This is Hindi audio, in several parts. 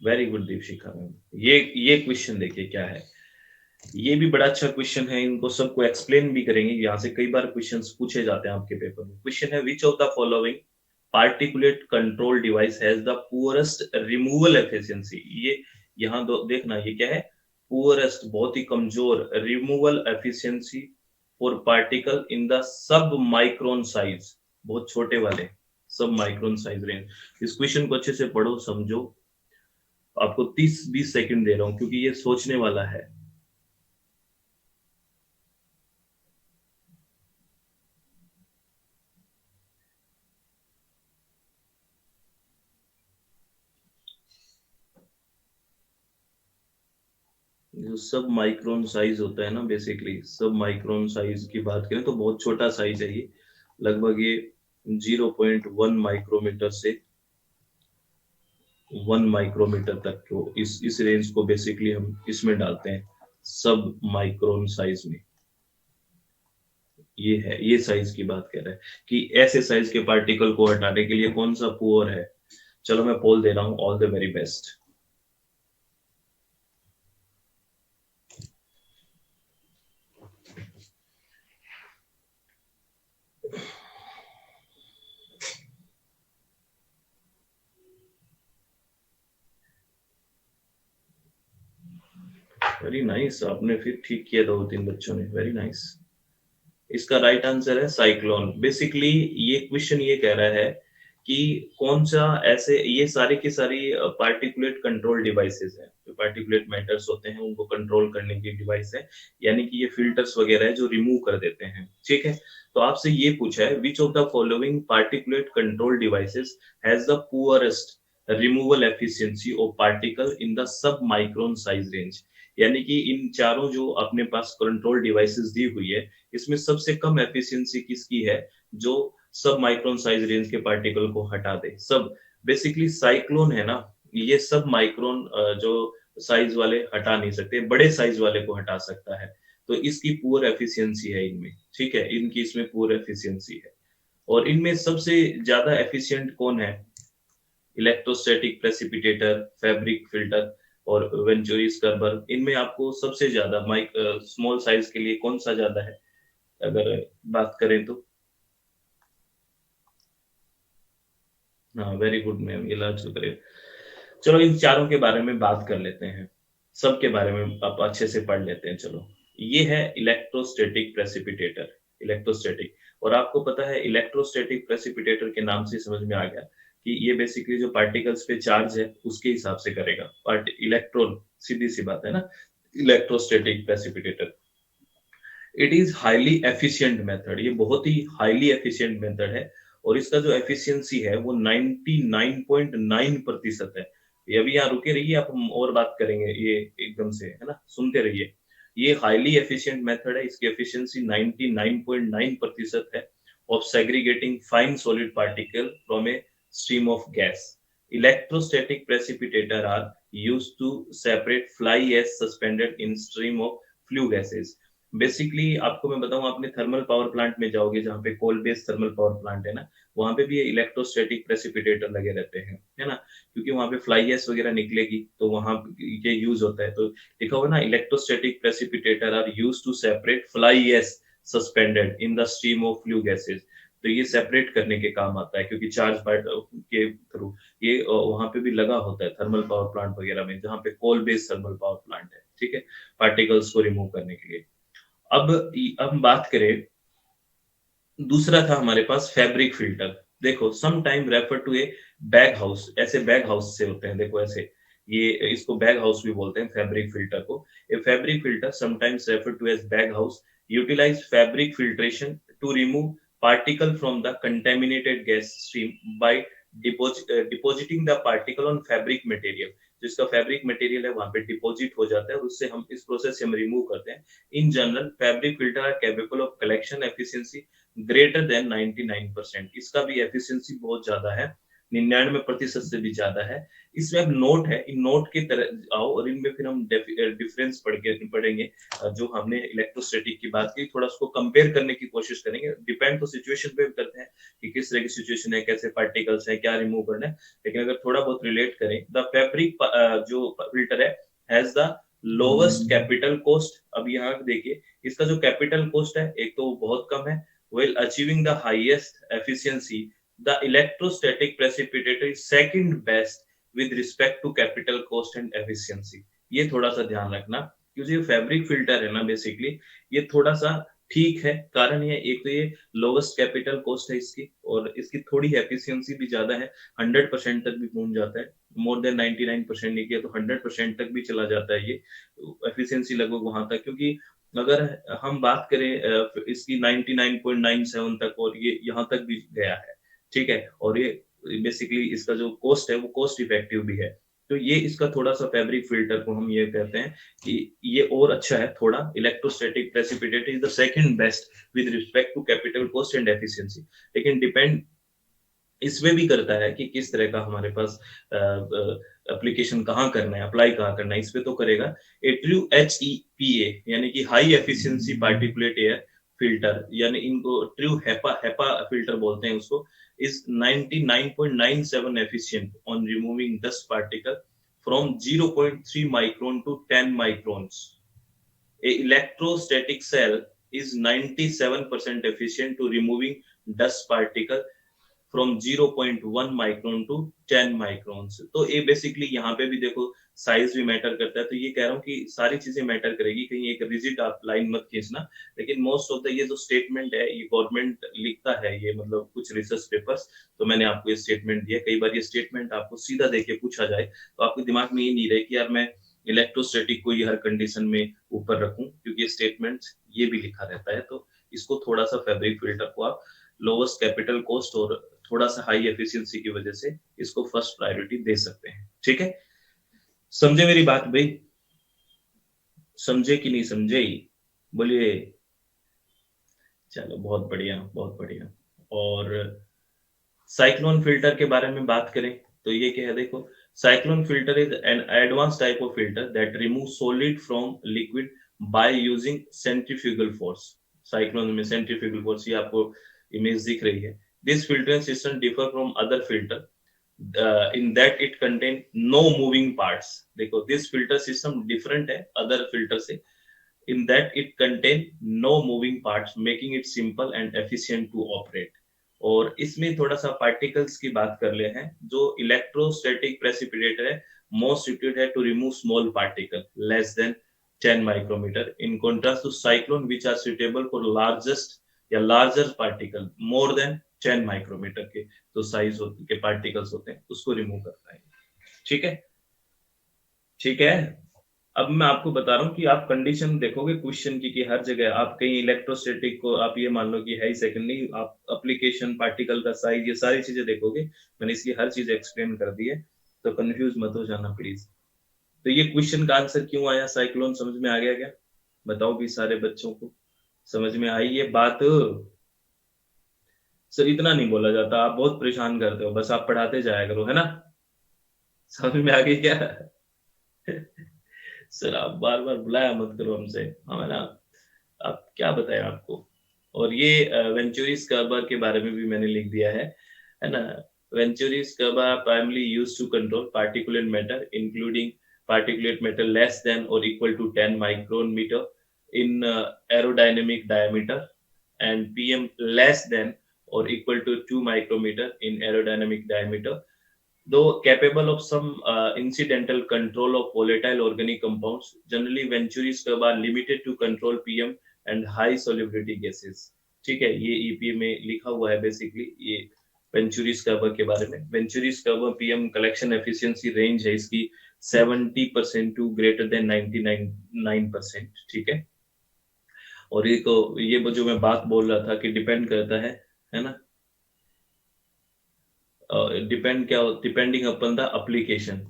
Very good Deepshikha ma'am. ये क्वेश्चन देखिए क्या है। ये भी बड़ा अच्छा क्वेश्चन है, इनको सबको एक्सप्लेन भी करेंगे। यहाँ से कई बार क्वेश्चंस पूछे जाते हैं आपके पेपर में। क्वेश्चन है which of the following particulate control device has the poorest removal efficiency. ये यहाँ दो देखना, ये क्या है? पुअरेस्ट, बहुत ही कमजोर removal efficiency for particle in the sub micron size. बहुत छोटे वाले सब माइक्रोन साइज रेंज। इस क्वेश्चन को अच्छे से पढ़ो, समझो। आपको 30-20 सेकंड दे रहा हूँ क्योंकि ये सोचने वाला है। जो सब माइक्रोन साइज होता है ना, बेसिकली सब माइक्रोन साइज की बात करें तो बहुत छोटा साइज है ये। लगभग ये 0.1 माइक्रोमीटर से 1 माइक्रोमीटर तक को इस रेंज को बेसिकली हम इसमें डालते हैं, सब माइक्रोन साइज में। ये है, ये साइज की बात कर रहा है कि ऐसे साइज के पार्टिकल को हटाने के लिए कौन सा पुअर है। चलो मैं पोल दे रहा हूँ, all the very best. Very nice, आपने फिर ठीक किया 2-3 बच्चों ने, वेरी नाइस। इसका राइट आंसर है साइक्लोन। बेसिकली ये क्वेश्चन ये कह रहा है कि कौन सा ऐसे, ये सारी की सारी पार्टिकुलेट कंट्रोल डिवाइसेस हैं। जो पार्टिकुलेट मैटर्स होते हैं उनको कंट्रोल करने की डिवाइस है, यानी कि ये फिल्टर्स वगैरह है जो रिमूव कर देते हैं। ठीक है, तो आपसे ये पूछा है which of the following particulate control devices has the poorest removal efficiency of particle in the sub micron size range. यानी कि इन चारों जो अपने पास कंट्रोल डिवाइसेस दी हुई है, इसमें सबसे कम एफिशिएंसी किसकी है? जो सब माइक्रोन साइज रेंज के पार्टिकल को हटा दे। सब बेसिकली साइक्लोन है ना, ये सब माइक्रोन जो साइज वाले हटा नहीं सकते, बड़े साइज वाले को हटा सकता है। तो इसकी पुअर एफिशिएंसी है इनमें। ठीक है, इनकी इसमें पुअर एफिशिएंसी है। और इनमें सबसे ज्यादा एफिशिएंट कौन है? इलेक्ट्रोस्टैटिक प्रेसिपिटेटर, फैब्रिक फिल्टर और वेंचुरी स्क्रबर। इनमें आपको सबसे ज्यादा माइक स्मॉल साइज के लिए कौन सा ज्यादा है अगर बात करें तो? हाँ, वेरी गुड मैम, ये लास्ट करें। चलो इन चारों के बारे में बात कर लेते हैं, सबके बारे में आप अच्छे से पढ़ लेते हैं। चलो, ये है इलेक्ट्रोस्टैटिक प्रेसिपिटेटर। इलेक्ट्रोस्टैटिक, और आपको पता है इलेक्ट्रोस्टैटिक प्रेसिपिटेटर के नाम से समझ में आ गया कि ये बेसिकली जो पार्टिकल्स पे चार्ज है उसके हिसाब से करेगा। पार्ट इलेक्ट्रॉन, सीधी सी बात है ना। Electrostatic precipitator, it is highly efficient method. ये बहुत ही हाईली एफिशिएंट मेथड है। और इसका जो एफिशिएंसी है वो 99.9% है। ये अभी यहाँ रुके रहिए, आप हम और बात करेंगे ये एकदम से, है ना, सुनते रहिए। ये हाईली एफिशिएंट मेथड है, इसकी एफिशिएंसी 99.9% है of segregating fine solid particle from a stream of gas. Electrostatic precipitator are used to separate fly ash suspended in stream of flue gases। Basically आपको मैं बताऊं, आपने थर्मल पावर प्लांट में जाओगे जहाँ पे coal based thermal power plant है ना, वहां पे भी ये इलेक्ट्रोस्टैटिक प्रेसिपिटेटर लगे रहते हैं, है ना। क्योंकि वहां पे फ्लाई एश वगैरह निकलेगी तो वहां ये यूज होता है। तो लिखा हुआ ना, electrostatic precipitator are use to separate fly ash suspended in the stream of flue gases. तो ये सेपरेट करने के काम आता है क्योंकि चार्ज पार्ट के थ्रू ये वहां पे भी लगा होता है थर्मल पावर प्लांट वगैरह में, जहाँ पे coal based thermal power plant है। ठीक है, पार्टिकल्स को रिमूव करने के लिए। अब हम बात करें, दूसरा था हमारे पास फैब्रिक फिल्टर। देखो, some time refer to a bag house. ऐसे बैग हाउस से होते हैं, देखो ऐसे, ये इसको बैग हाउस भी बोलते हैं फैब्रिक फिल्टर को। A fabric filter sometimes refer to as bag house utilize fabric filtration to remove particle from the contaminated gas stream by depositing the particle on fabric material। जिसका फैब्रिक मटेरियल है वहां पे डिपॉजिट हो जाता है और उससे हम इस प्रोसेस से हम रिमूव करते हैं। In general fabric filter are capable of collection efficiency greater than 99%। इसका भी एफिशिएंसी बहुत ज्यादा है, 99% से भी ज्यादा है। इसमें अब नोट है, इन नोट की तरह आओ और इनमें फिर हम डिफरेंस पढ़ेंगे। जो हमने इलेक्ट्रोस्टैटिक की बात की, थोड़ा उसको कंपेयर करने की कोशिश करेंगे। डिपेंड तो सिचुएशन पे करते हैं कि किस तरह की सिचुएशन है, कैसे पार्टिकल्स है, क्या रिमूव करना है। लेकिन अगर थोड़ा बहुत रिलेट करें, द फैब्रिक जो फिल्टर है has the lowest capital cost. अब यहाँ देखिए, इसका जो कैपिटल कॉस्ट है, एक तो वो बहुत कम है, while achieving the highest efficiency, the electrostatic precipitator is second best with respect to capital cost and efficiency। ये थोड़ा सा ध्यान रखना, क्योंकि ये फैब्रिक फिल्टर है ना, बेसिकली ये थोड़ा सा ठीक है। कारण ये, एक तो ये लोवेस्ट कैपिटल कॉस्ट है इसकी, और इसकी थोड़ी एफिशिएंसी भी ज्यादा है। 100% तक भी पहुंच जाता है, मोर देन 99% नहीं किया तो 100% तक भी चला जाता है ये एफिशिएंसी, लगभग वहां तक। क्योंकि अगर हम बात करें इसकी 99.97 तक, और ये यहाँ तक भी गया है, ठीक है। और ये बेसिकली इसका जो कॉस्ट है वो कॉस्ट इफेक्टिव भी है। तो ये इसका थोड़ा सा फैब्रिक फिल्टर को हम ये कहते हैं कि ये और अच्छा है थोड़ा। Electrostatic precipitator is the second best with respect to capital cost and efficiency. लेकिन डिपेंड इसमें भी करता है कि किस तरह का हमारे पास एप्लीकेशन कहाँ करना है, अप्लाई कहाँ करना है, इस पे तो करेगा। ए ट्रू HEPA यानी कि high efficiency particulate air filter, यानी इनको ट्रू हेपा हेपा फिल्टर बोलते हैं उसको, is 99.97 efficient on removing dust particle from 0.3 micron to 10 microns. A electrostatic cell is 97% efficient to removing dust particle from 0.1 micron to 10 micron. तो ये बेसिकली यहाँ पे भी देखो साइज भी मैटर करता है। तो ये कह रहा हूँ कि सारी चीजें मैटर करेगी, कहीं एक रिजिड आप लाइन मत खींचना। लेकिन मोस्ट ऑफ द ये जो स्टेटमेंट है, ये गवर्नमेंट लिखता है, ये मतलब कुछ रिसर्च पेपर्स, तो मैंने आपको ये स्टेटमेंट दिया। कई बार ये स्टेटमेंट आपको सीधा देके पूछा जाए तो आपके दिमाग में ये नहीं रहे कि यार मैं इलेक्ट्रोस्टैटिक को ये हर कंडीशन में ऊपर रखूं, क्योंकि स्टेटमेंट ये भी लिखा रहता है। तो इसको थोड़ा सा फैब्रिक फिल्टर को आप लोवेस्ट कैपिटल कॉस्ट और थोड़ा सा हाई एफिशिएंसी की वजह से इसको फर्स्ट प्रायोरिटी दे सकते हैं। ठीक है, समझे मेरी बात भाई? समझे कि नहीं समझे? बोलिए। चलो बहुत बढ़िया, बहुत बढ़िया। और साइक्लोन फिल्टर के बारे में बात करें तो ये क्या है, देखो, cyclone filter is an advance type of filter that remove solid from liquid by using centrifugal force. Cyclone में सेंट्रीफ्यूगल फोर्स, ये आपको इमेज दिख रही है। This filtering system differ from other filter in that it contain no moving parts। देखो, this filter system different है other filter से, in that it contain no moving parts making it simple and efficient to operate। और इसमें थोड़ा सा पार्टिकल्स की बात कर ले हैं। जो इलेक्ट्रोस्टैटिक प्रेसिपिटेटर है, मोस्ट suited है to remove small particle less than 10 micrometer in contrast to cyclone which are suitable for largest या larger particle more than 10 micrometer के तो साइज के पार्टिकल्स होते हैं, उसको रिमूव करता है। ठीक है, ठीक है। अब मैं आपको बता रहा हूँ कि आप कंडीशन देखोगे क्वेश्चन की कि हर जगह आप कहीं इलेक्ट्रोस्टैटिक को आप ये मान लो कि है ही सेकंड, नहीं, आप एप्लीकेशन, पार्टिकल का साइज, ये सारी चीजें देखोगे। मैंने इसकी हर चीज एक्सप्लेन कर दी है, तो कंफ्यूज मत हो जाना प्लीज। तो ये क्वेश्चन का आंसर क्यों आया, साइक्लोन, समझ में आ गया क्या? बताओ भी, सारे बच्चों को समझ में आई ये बात? सर इतना नहीं बोला जाता, आप बहुत परेशान करते हो, बस आप पढ़ाते जाया करो, है ना? समझ में आ गई क्या? सर आप बार बार बुलाया मत करो हमसे, हाँ ना। अब क्या बताएं आपको। और ये वेंचुरीज कर्बर के बारे में भी मैंने लिख दिया है ना। Venturis scrubber primarily used to control particulate matter including particulate matter less than or equal to 10 micrometer in aerodynamic diameter and PM less than or equal to 2 micrometer in aerodynamic diameter, though capable of some incidental control of volatile organic compounds. Generally Venturi's curve are limited to control PM and high solubility gases। ठीक है, ये EPA में लिखा हुआ है बेसिकली ये वेंचुरीज कर्व के बारे में। Venturis curve PM collection efficiency range है इसकी 70% टू ग्रेटर देन 99%। ठीक है, और ये तो ये जो मैं बात बोल रहा था कि डिपेंड करता है ना, डिपेंड क्या, डिपेंडिंग अपन द एप्लीकेशन।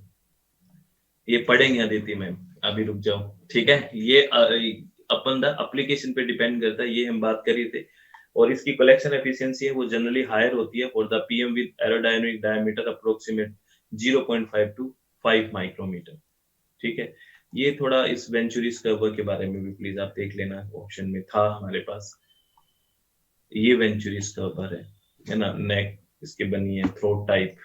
ये पढ़ेंगे अदिति मैम, अभी रुक जाओ। ठीक है, ये अपन द एप्लीकेशन पे डिपेंड करता है, ये हम बात कर रहे थे। और इसकी कलेक्शन एफिशिएंसी है वो जनरली हायर होती है for the PM with aerodynamic diameter approximate 0.5 to 5 micrometer. ठीक है, ये थोड़ा इस वेंचुरीज कर्व के बारे में भी प्लीज आप देख लेना, ऑप्शन में था हमारे पास। ये वेंचुरीज कर्व है ना, नेक इसकी बनी है थ्रोट टाइप,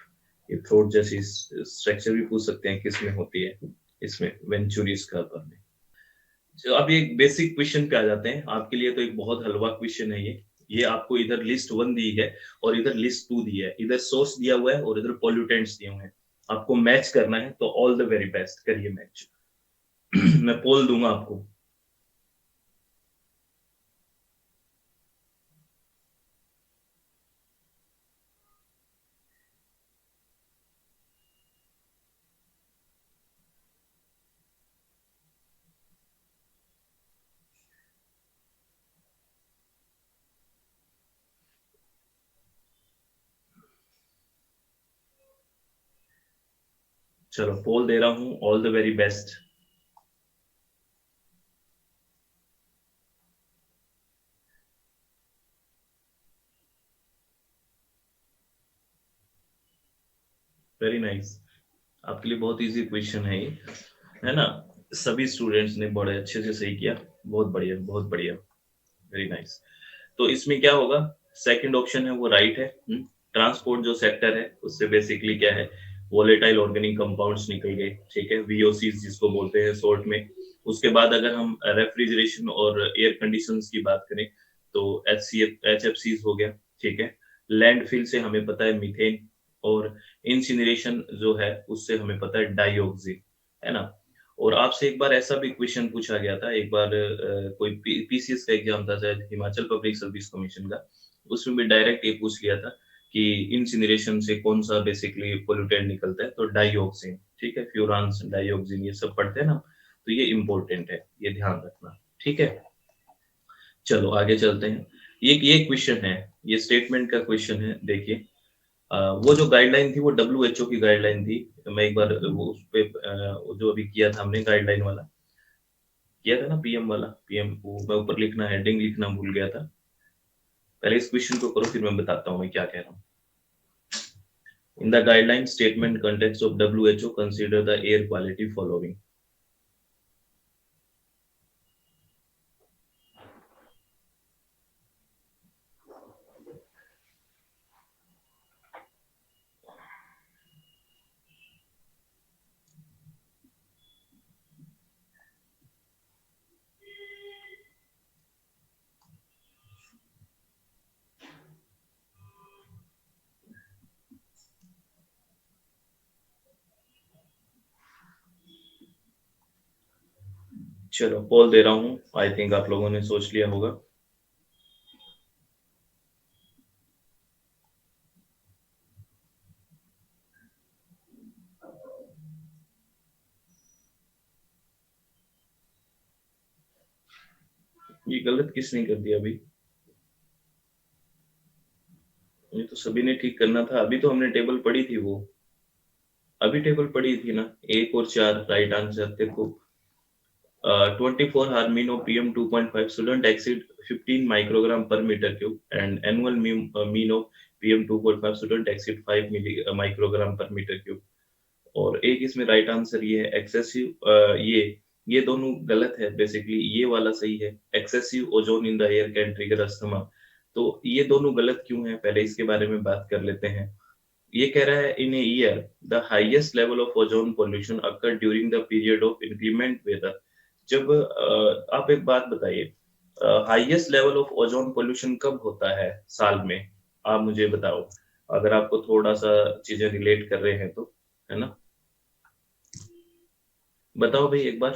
ये थ्रोट जैसी स्ट्रक्चर भी पूछ सकते हैं किस में होती है, इसमें वेंचुरीज कर्व में। तो अब एक बेसिक क्वेश्चन पे आ जाते हैं, आपके लिए तो एक बहुत हलवा क्वेश्चन है ये आपको इधर लिस्ट 1 दी है और इधर लिस्ट 2 दी है, इधर सोर्स दिया हुआ है और इधर पोल्यूटेंट्स दिए हुए हैं, आपको मैच करना है, तो ऑल द वेरी बेस्ट, करिए मैच। मैं पोल दूंगा आपको। चलो पोल दे रहा हूँ, all the very best. Very nice, आपके लिए बहुत इजी क्वेश्चन है ये, है ना। सभी स्टूडेंट्स ने बड़े अच्छे से सही किया, बहुत बढ़िया बहुत बढ़िया, वेरी नाइस। तो इसमें क्या होगा, सेकंड ऑप्शन है वो राइट है। ट्रांसपोर्ट जो सेक्टर है उससे बेसिकली क्या है, वोलेटाइल ऑर्गेनिक कंपाउंड्स निकल गए, ठीक है, वीओसी जिसको बोलते हैं शॉर्ट में। उसके बाद अगर हम रेफ्रिजरेशन और एयर कंडीशंस की बात करें तो एच एफ सी हो गया, ठीक है। लैंडफिल से हमें पता है मीथेन, और इंसिनरेशन जो है उससे हमें पता है डाइऑक्सिन, है ना। और आपसे एक बार ऐसा भी क्वेश्चन पूछा गया था, एक बार कोई पीसीएस का एग्जाम था शायद, हिमाचल पब्लिक सर्विस कमीशन का, उसमें भी डायरेक्ट ये पूछ लिया था कि इंसिनरेशन से कौन सा बेसिकली पोल्यूटेंट निकलता है, तो डाइऑक्सिन, ठीक है, फ्यूरान्स डाइऑक्सिन ये सब पढ़ते हैं ना, तो ये इंपॉर्टेंट है, ये ध्यान रखना, ठीक है। चलो आगे चलते हैं, ये क्वेश्चन है, ये स्टेटमेंट का क्वेश्चन है, देखिए। वो जो गाइडलाइन थी वो डब्ल्यू की गाइडलाइन थी, तो मैं एक बार वो उस पे वो जो अभी किया था हमने गाइडलाइन वाला, किया था ना पीएम वाला, पीएम वो मैं ऊपर लिखना हेडिंग लिखना भूल गया था। पहले इस क्वेश्चन को करो फिर मैं बताता हूँ मैं क्या कह रहा हूँ। In the guideline statement context of WHO consider the air quality following. चलो पोल दे रहा हूँ, आई थिंक आप लोगों ने सोच लिया होगा। ये गलत किसने कर दिया अभी, ये तो सभी ने ठीक करना था, अभी तो हमने टेबल पढ़ी थी वो, अभी टेबल पढ़ी थी ना, 1 और 4 राइट आंसर देखो। 24 hour mean of PM 2.5 shouldn't exceed 15 microgram per meter cube, and annual mean of PM 2.5 shouldn't exceed 5 microgram per meter cube। और एक इसमें राइट आंसर ये है एक्सेसिव, ये दोनों गलत है, बेसिकली ये वाला सही है, excessive ozone in the air can trigger asthma. तो ये दोनों गलत क्यों है, पहले इसके बारे में बात कर लेते हैं। ये कह रहा है in a year the highest level of ozone pollution occur during the period of increment weather. जब आप एक बात बताइए, highest level of ozone pollution कब होता है साल में, आप मुझे बताओ, अगर आपको थोड़ा सा चीजें रिलेट कर रहे हैं तो, है ना, बताओ भाई एक बार।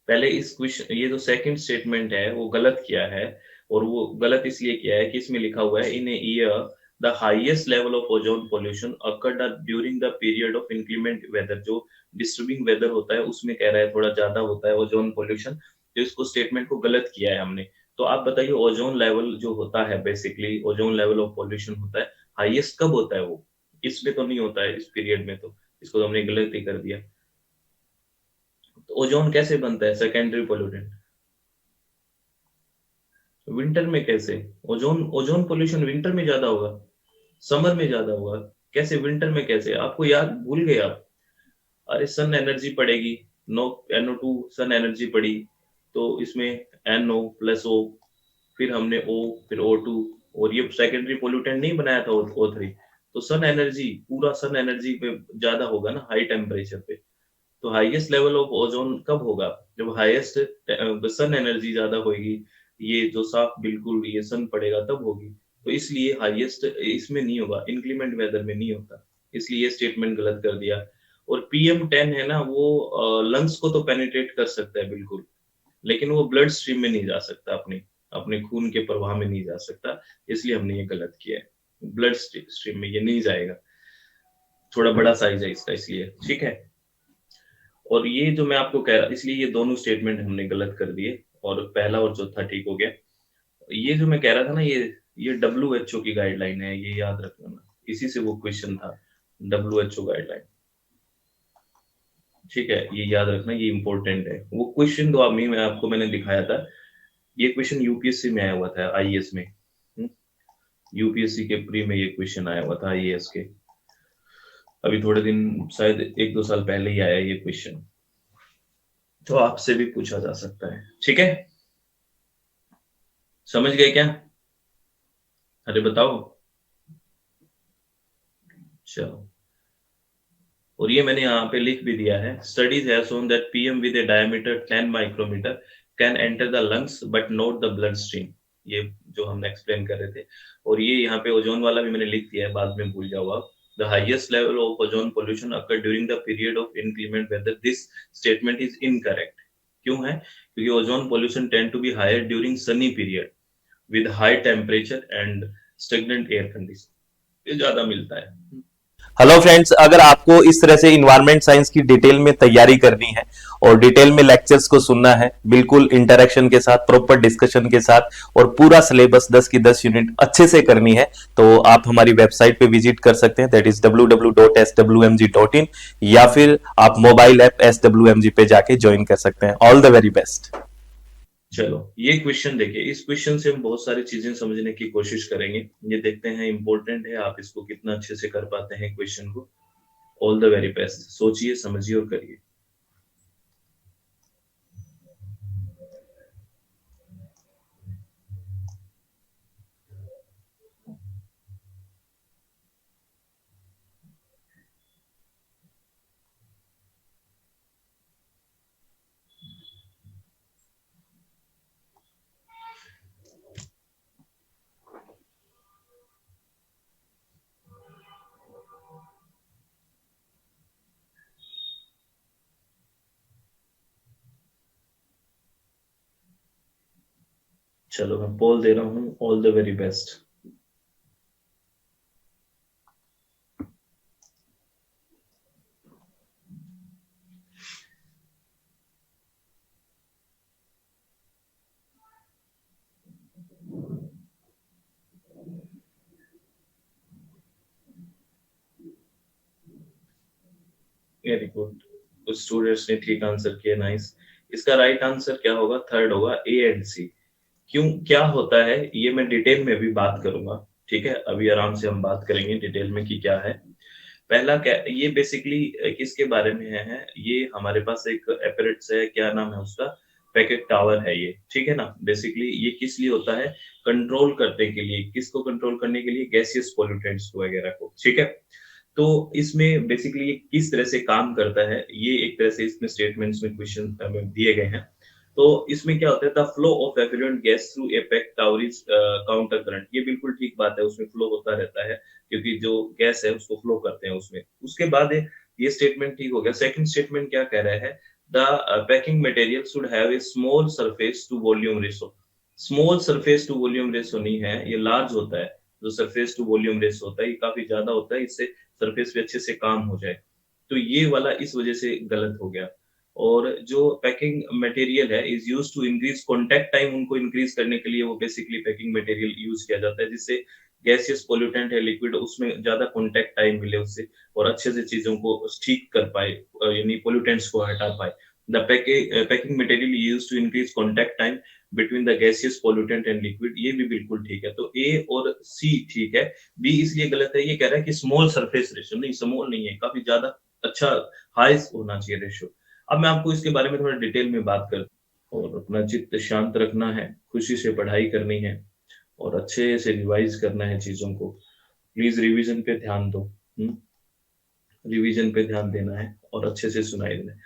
पहले इस क्वेश्चन, ये जो सेकंड स्टेटमेंट है वो गलत किया है, और वो गलत इसलिए किया है कि इसमें लिखा हुआ है in a year the highest level of ozone pollution occurred during the period of increment weather, जो डिस्टर्बिंग वेदर होता है उसमें कह रहा है थोड़ा ज्यादा होता है ओजोन पोल्यूशन, तो इसको स्टेटमेंट को गलत किया है हमने। तो आप बताइए ओजोन लेवल जो होता है, basically ozone level of pollution होता है हाईएस्ट कब होता है वो, इसमें तो नहीं होता है इस पीरियड में, तो इसको तो हमने गलत ही कर दिया। तो ओजोन कैसे बनता है सेकेंडरी पोल्यूटेंट, विंटर में कैसे, ओजोन ओजोन पोल्यूशन विंटर में ज्यादा होगा, समर में ज्यादा होगा। कैसे विंटर में, कैसे आपको याद भूल गए आप? अरे सन एनर्जी पड़ेगी, नो NO2 सन एनर्जी पड़ी, तो इसमें NO प्लस O, फिर हमने O, फिर O2, और ये सेकेंडरी पोल्यूटेंट नहीं बनाया था O3। तो सन एनर्जी, पूरा सन एनर्जी पे ज्यादा होगा ना हाई टेम्परेचर पे। तो हाईएस्ट लेवल ऑफ ओजोन कब होगा? जब हाईएस्ट सन एनर्जी ज्यादा होगी, ये जो साफ बिल्कुल ये सन पड़ेगा तब होगी। तो इसलिए हाईएस्ट इसमें नहीं होगा, इंक्रीमेंट वेदर में नहीं होता। इसलिए ये स्टेटमेंट गलत कर दिया। और PM10 है ना, वो लंग्स को तो पेनिट्रेट कर सकता है बिल्कुल, लेकिन वो ब्लड स्ट्रीम में नहीं जा सकता, अपने अपने खून के प्रवाह में नहीं जा सकता। इसलिए हमने ये गलत किया है, ब्लड स्ट्रीम में ये नहीं जाएगा। थोड़ा बड़ा साइज है इसका, इसलिए ठीक है। और ये जो मैं आपको कह रहा, इसलिए ये दोनों स्टेटमेंट हमने गलत कर दिए, और पहला और चौथा ठीक हो गया। ये जो मैं कह रहा था ना, ये WHO की गाइडलाइन है, ये याद रखना ना, इसी से वो क्वेश्चन था, WHO गाइडलाइन। ठीक है, ये याद रखना, ये इंपॉर्टेंट है। वो क्वेश्चन तो मैं आपको मैंने दिखाया था, ये क्वेश्चन यूपीएससी में आया हुआ था, आईएएस में। यूपीएससी के प्री में ये क्वेश्चन आया हुआ था, आईएएस के। अभी थोड़े दिन, शायद 1-2 साल पहले ही आया ये क्वेश्चन, तो आपसे भी पूछा जा सकता है। ठीक है, समझ गए क्या? अरे बताओ। चलो, और ये मैंने यहाँ पे लिख भी दिया है, studies have shown that PM with a diameter 10 micrometer can enter the lungs but not the blood stream. ये जो हमने एक्सप्लेन कर रहे थे। और ये यहाँ पे ओजोन वाला भी मैंने लिख दिया है, बाद में भूल जाओ आप। The highest level of ozone pollution occur during the period of increment weather, this statement is incorrect. क्यों है? क्योंकि ozone pollution tend to be higher during sunny period with high temperature and stagnant air condition, ये ज्यादा मिलता है। हेलो फ्रेंड्स, अगर आपको इस तरह से इन्वायरमेंट साइंस की डिटेल में तैयारी करनी है और डिटेल में लेक्चर्स को सुनना है, बिल्कुल इंटरेक्शन के साथ, प्रॉपर डिस्कशन के साथ, और पूरा सिलेबस 10 की 10 यूनिट अच्छे से करनी है, तो आप हमारी वेबसाइट पे विजिट कर सकते हैं, दैट इज www.swmg.in, या फिर आप मोबाइल ऐप SWMG पे जाके ज्वाइन कर सकते हैं। All the very best. चलो, ये क्वेश्चन देखिए, इस क्वेश्चन से हम बहुत सारी चीजें समझने की कोशिश करेंगे। ये देखते हैं, इंपॉर्टेंट है, आप इसको कितना अच्छे से कर पाते हैं क्वेश्चन को। ऑल द वेरी बेस्ट, सोचिए, समझिए और करिए। चलो, मैं पोल दे रहा हूँ, all the very best. Very good, कुछ स्टूडेंट्स ने ठीक आंसर किया, नाइस। इसका राइट आंसर क्या होगा? थर्ड होगा, A एंड C। क्यों, क्या होता है, ये मैं डिटेल में भी बात करूंगा। ठीक है, अभी आराम से हम बात करेंगे डिटेल में कि क्या है। पहला क्या, ये बेसिकली किसके बारे में है? ये हमारे पास एक एपरेट्स है, क्या नाम है उसका? पैकेट टावर है ये, ठीक है ना। बेसिकली ये किस लिए होता है? कंट्रोल करने के लिए। किसको कंट्रोल करने के लिए? गैसियस पॉल्यूटेंट्स वगैरह को, ठीक है। तो इसमें बेसिकली ये किस तरह से काम करता है, ये एक तरह से इसमें स्टेटमेंट्स में क्वेश्चन दिए गए हैं। तो इसमें क्या होता है? The flow of effluent gas through a packed tower is counter current. ये बिल्कुल ठीक बात है, उसमें फ्लो होता रहता है, क्योंकि जो गैस है उसको फ्लो करते हैं उसमें। उसके बाद ये स्टेटमेंट ठीक हो गया। सेकंड स्टेटमेंट क्या कह रहा है? The packing material should have a small surface to volume ratio. Small surface to volume ratio नहीं है, ये लार्ज होता है। जो सरफेस टू वॉल्यूम रेशो होता है, ये काफी ज्यादा होता है, इससे सरफेस पे अच्छे से काम हो जाए। तो ये वाला इस वजह से गलत हो गया। और जो पैकिंग मटेरियल है is use to increase contact time, उनको इंक्रीज करने के लिए वो बेसिकली पैकिंग मटेरियल यूज किया जाता है, जिससे गैसियस पोल्यूटेंट है, लिक्विड, उसमें ज्यादा कॉन्टैक्ट टाइम मिले उससे, और अच्छे से चीजों को ठीक कर पाए, यानी पोल्यूटेंट्स को हटा पाए। The packing material used to increase contact time between the gaseous pollutant and liquid, ये भी बिल्कुल ठीक है। तो ए और सी ठीक है, बी इसलिए गलत है, ये कह रहा है कि स्मॉल सरफेस रेशियो, नहीं स्मॉल नहीं है, काफी ज्यादा अच्छा हाई होना चाहिए रेशियो। अब मैं आपको इसके बारे में थोड़ा डिटेल में बात कर, और अपना चित्त शांत रखना है, खुशी से पढ़ाई करनी है और अच्छे से रिवाइज करना है चीजों को। प्लीज रिवीजन पे ध्यान दो, रिवीजन पे ध्यान देना है और अच्छे से सुनाई देना है।